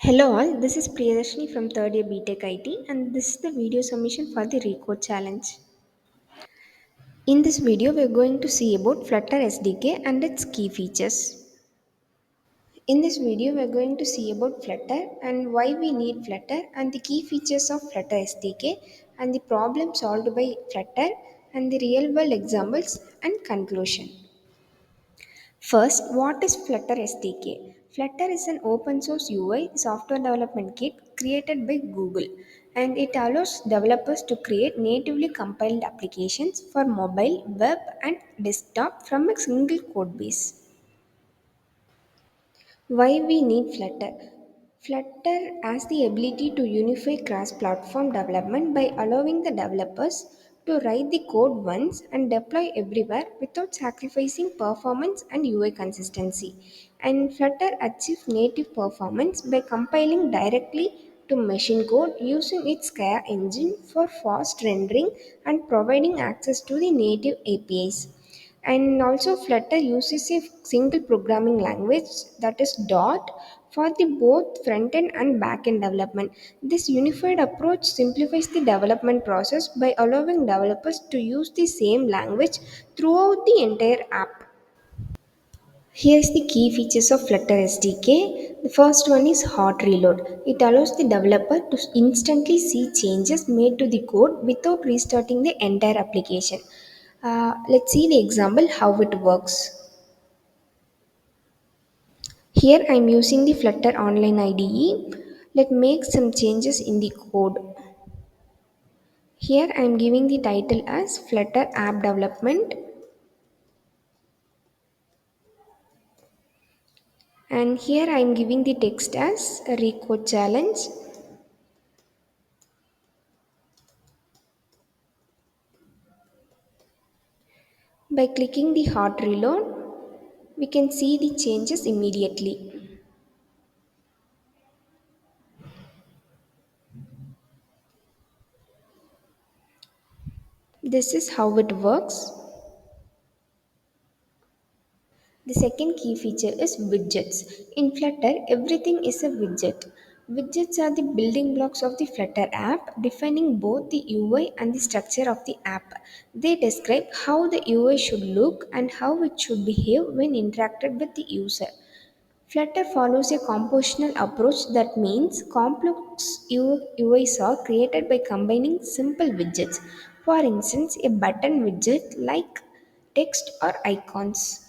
Hello all, this is Priyadarshini from 3rd year BTech IT and this is the video submission for the RECode challenge. In this video, we are going to see about Flutter SDK and its key features. In this video, we are going to see about Flutter and why we need Flutter and the key features of Flutter SDK and the problem solved by Flutter and the real world examples and conclusion. First, what is Flutter SDK? Flutter is an open source UI software development kit created by Google and it allows developers to create natively compiled applications for mobile, web, and desktop from a single code base. Why we need Flutter? Flutter has the ability to unify cross platform development by allowing the developers to write the code once and deploy everywhere without sacrificing performance and UI consistency. And Flutter achieves native performance by compiling directly to machine code using its SCAR engine for fast rendering and providing access to the native APIs. And also Flutter uses a single programming language, that is dot, for the both front end and back end development. This unified approach simplifies the development process by allowing developers to use the same language throughout the entire app. Here's the key features of Flutter SDK. The first one is hot reload. It allows the developer to instantly see changes made to the code without restarting the entire application. Let's see the example how it works. Here I am using the Flutter Online IDE. Let's make some changes in the code. Here I am giving the title as Flutter App Development and here I am giving the text as a RECode challenge. By clicking the hot reload, we can see the changes immediately. This is how it works. The second key feature is widgets. In Flutter, everything is a widget. Widgets are the building blocks of the Flutter app, defining both the UI and the structure of the app. They describe how the UI should look and how it should behave when interacted with the user. Flutter follows a compositional approach that means complex UIs are created by combining simple widgets. For instance, a button widget like text or icons.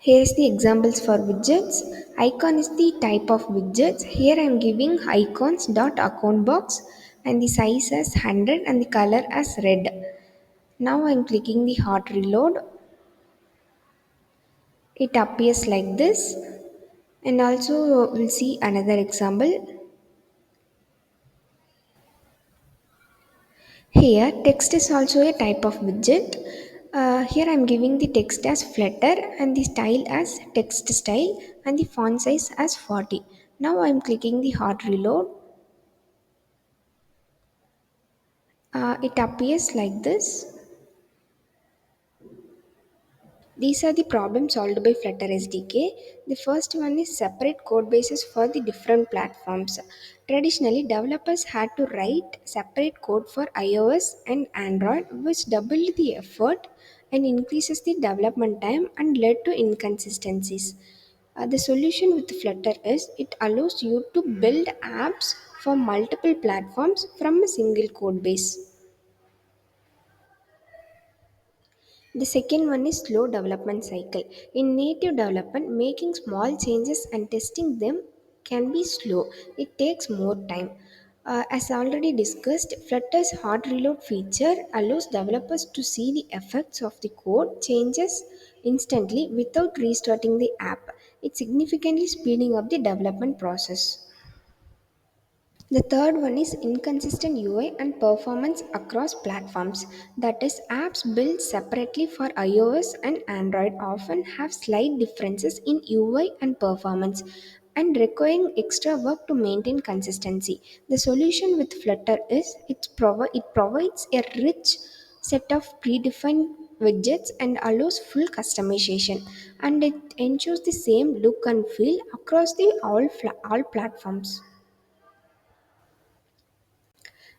Here's the examples for widgets. Icon is the type of widgets. Here I am giving icons dot account box and the size as 100 and the color as red. Now I am clicking the hot reload. It appears like this. And also we'll see another example. Here text is also a type of widget. Here I am giving the text as Flutter and the style as text style and the font size as 40. Now I am clicking the hot reload. It appears like this. These are the problems solved by Flutter SDK. The first one is separate code bases for the different platforms. Traditionally, developers had to write separate code for iOS and Android, which doubled the effort and increases the development time and led to inconsistencies. The solution with Flutter is it allows you to build apps for multiple platforms from a single code base. The second one is slow development cycle. In native development, making small changes and testing them can be slow. It takes more time. As already discussed, Flutter's hot reload feature allows developers to see the effects of the code changes instantly without restarting the app. It's significantly speeding up the development process. The third one is inconsistent UI and performance across platforms. That is, apps built separately for iOS and Android often have slight differences in UI and performance and requiring extra work to maintain consistency. The solution with Flutter is it provides a rich set of predefined widgets and allows full customization, and it ensures the same look and feel across the all platforms.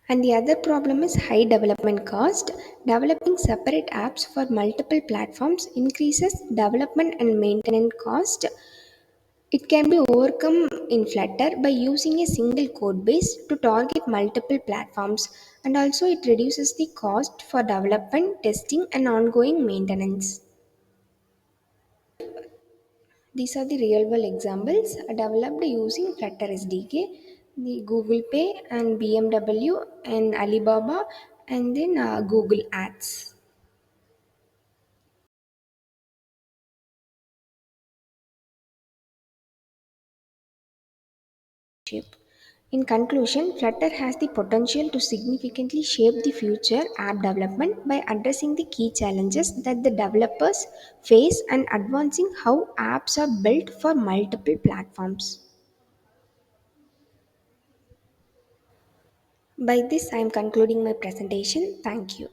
And the other problem is high development cost. Developing separate apps for multiple platforms increases development and maintenance cost. It can be overcome in Flutter by using a single code base to target multiple platforms, and also it reduces the cost for development, testing, and ongoing maintenance. These are the real world examples developed using Flutter SDK, the Google Pay and BMW and Alibaba, and then Google Ads. Shape. In conclusion, Flutter has the potential to significantly shape the future app development by addressing the key challenges that the developers face and advancing how apps are built for multiple platforms. By this, I am concluding my presentation. Thank you.